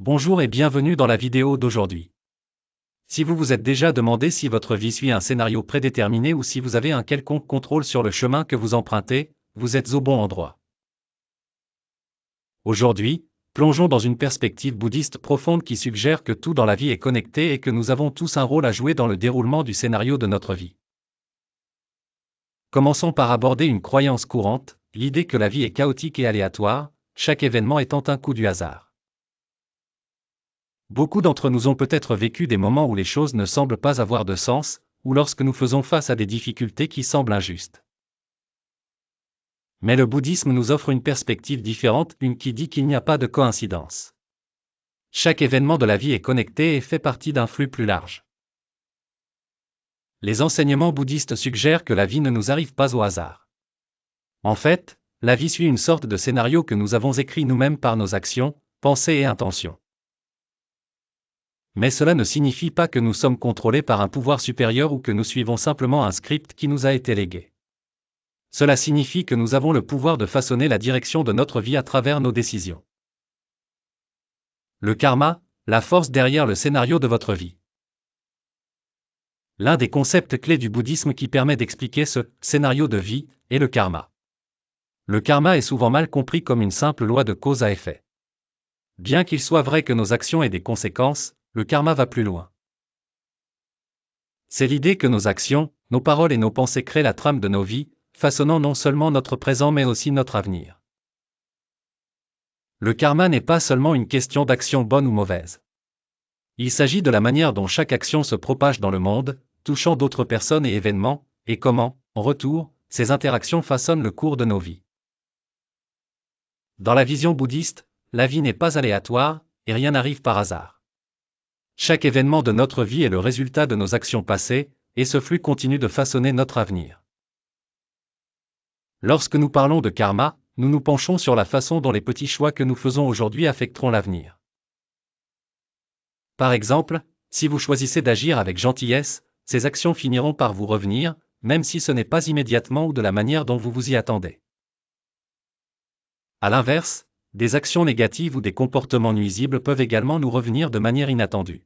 Bonjour et bienvenue dans la vidéo d'aujourd'hui. Si vous vous êtes déjà demandé si votre vie suit un scénario prédéterminé ou si vous avez un quelconque contrôle sur le chemin que vous empruntez, vous êtes au bon endroit. Aujourd'hui, plongeons dans une perspective bouddhiste profonde qui suggère que tout dans la vie est connecté et que nous avons tous un rôle à jouer dans le déroulement du scénario de notre vie. Commençons par aborder une croyance courante, l'idée que la vie est chaotique et aléatoire, chaque événement étant un coup du hasard. Beaucoup d'entre nous ont peut-être vécu des moments où les choses ne semblent pas avoir de sens, ou lorsque nous faisons face à des difficultés qui semblent injustes. Mais le bouddhisme nous offre une perspective différente, une qui dit qu'il n'y a pas de coïncidence. Chaque événement de la vie est connecté et fait partie d'un flux plus large. Les enseignements bouddhistes suggèrent que la vie ne nous arrive pas au hasard. En fait, la vie suit une sorte de scénario que nous avons écrit nous-mêmes par nos actions, pensées et intentions. Mais cela ne signifie pas que nous sommes contrôlés par un pouvoir supérieur ou que nous suivons simplement un script qui nous a été légué. Cela signifie que nous avons le pouvoir de façonner la direction de notre vie à travers nos décisions. Le karma, la force derrière le scénario de votre vie. L'un des concepts clés du bouddhisme qui permet d'expliquer ce scénario de vie est le karma. Le karma est souvent mal compris comme une simple loi de cause à effet. Bien qu'il soit vrai que nos actions aient des conséquences, le karma va plus loin. C'est l'idée que nos actions, nos paroles et nos pensées créent la trame de nos vies, façonnant non seulement notre présent mais aussi notre avenir. Le karma n'est pas seulement une question d'action bonne ou mauvaise. Il s'agit de la manière dont chaque action se propage dans le monde, touchant d'autres personnes et événements, et comment, en retour, ces interactions façonnent le cours de nos vies. Dans la vision bouddhiste, la vie n'est pas aléatoire, et rien n'arrive par hasard. Chaque événement de notre vie est le résultat de nos actions passées, et ce flux continue de façonner notre avenir. Lorsque nous parlons de karma, nous nous penchons sur la façon dont les petits choix que nous faisons aujourd'hui affecteront l'avenir. Par exemple, si vous choisissez d'agir avec gentillesse, ces actions finiront par vous revenir, même si ce n'est pas immédiatement ou de la manière dont vous vous y attendez. À l'inverse, des actions négatives ou des comportements nuisibles peuvent également nous revenir de manière inattendue.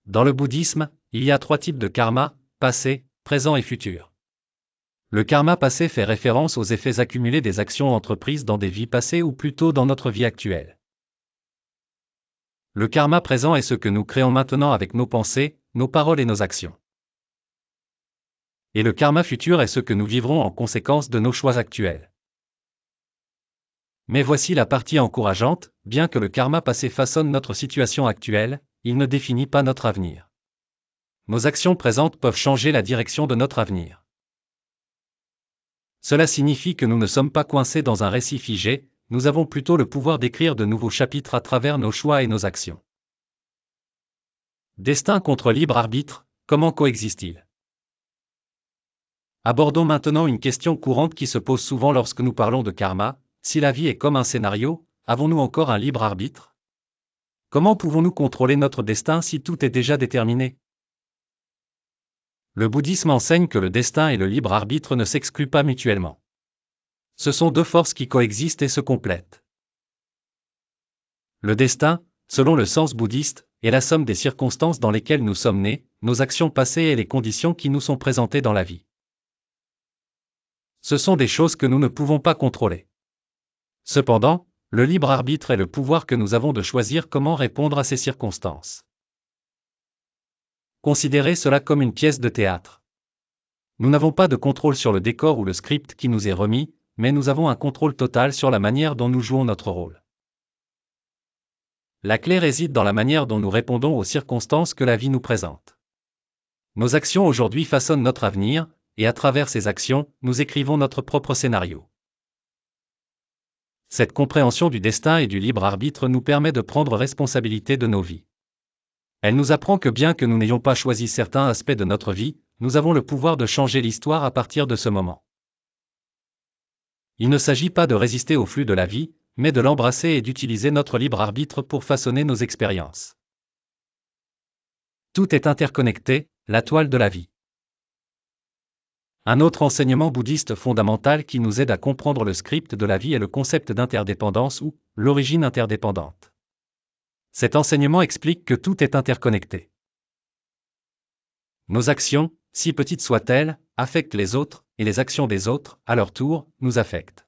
Dans le bouddhisme, il y a 3 types de karma, passé, présent et futur. Le karma passé fait référence aux effets accumulés des actions entreprises dans des vies passées ou plutôt dans notre vie actuelle. Le karma présent est ce que nous créons maintenant avec nos pensées, nos paroles et nos actions. Et le karma futur est ce que nous vivrons en conséquence de nos choix actuels. Mais voici la partie encourageante, bien que le karma passé façonne notre situation actuelle, il ne définit pas notre avenir. Nos actions présentes peuvent changer la direction de notre avenir. Cela signifie que nous ne sommes pas coincés dans un récit figé, nous avons plutôt le pouvoir d'écrire de nouveaux chapitres à travers nos choix et nos actions. Destin contre libre arbitre, comment coexistent-ils? Abordons maintenant une question courante qui se pose souvent lorsque nous parlons de karma. Si la vie est comme un scénario, avons-nous encore un libre arbitre? Comment pouvons-nous contrôler notre destin si tout est déjà déterminé? Le bouddhisme enseigne que le destin et le libre arbitre ne s'excluent pas mutuellement. Ce sont deux forces qui coexistent et se complètent. Le destin, selon le sens bouddhiste, est la somme des circonstances dans lesquelles nous sommes nés, nos actions passées et les conditions qui nous sont présentées dans la vie. Ce sont des choses que nous ne pouvons pas contrôler. Cependant, le libre arbitre est le pouvoir que nous avons de choisir comment répondre à ces circonstances. Considérez cela comme une pièce de théâtre. Nous n'avons pas de contrôle sur le décor ou le script qui nous est remis, mais nous avons un contrôle total sur la manière dont nous jouons notre rôle. La clé réside dans la manière dont nous répondons aux circonstances que la vie nous présente. Nos actions aujourd'hui façonnent notre avenir, et à travers ces actions, nous écrivons notre propre scénario. Cette compréhension du destin et du libre arbitre nous permet de prendre responsabilité de nos vies. Elle nous apprend que bien que nous n'ayons pas choisi certains aspects de notre vie, nous avons le pouvoir de changer l'histoire à partir de ce moment. Il ne s'agit pas de résister au flux de la vie, mais de l'embrasser et d'utiliser notre libre arbitre pour façonner nos expériences. Tout est interconnecté, la toile de la vie. Un autre enseignement bouddhiste fondamental qui nous aide à comprendre le script de la vie est le concept d'interdépendance ou l'origine interdépendante. Cet enseignement explique que tout est interconnecté. Nos actions, si petites soient-elles, affectent les autres, et les actions des autres, à leur tour, nous affectent.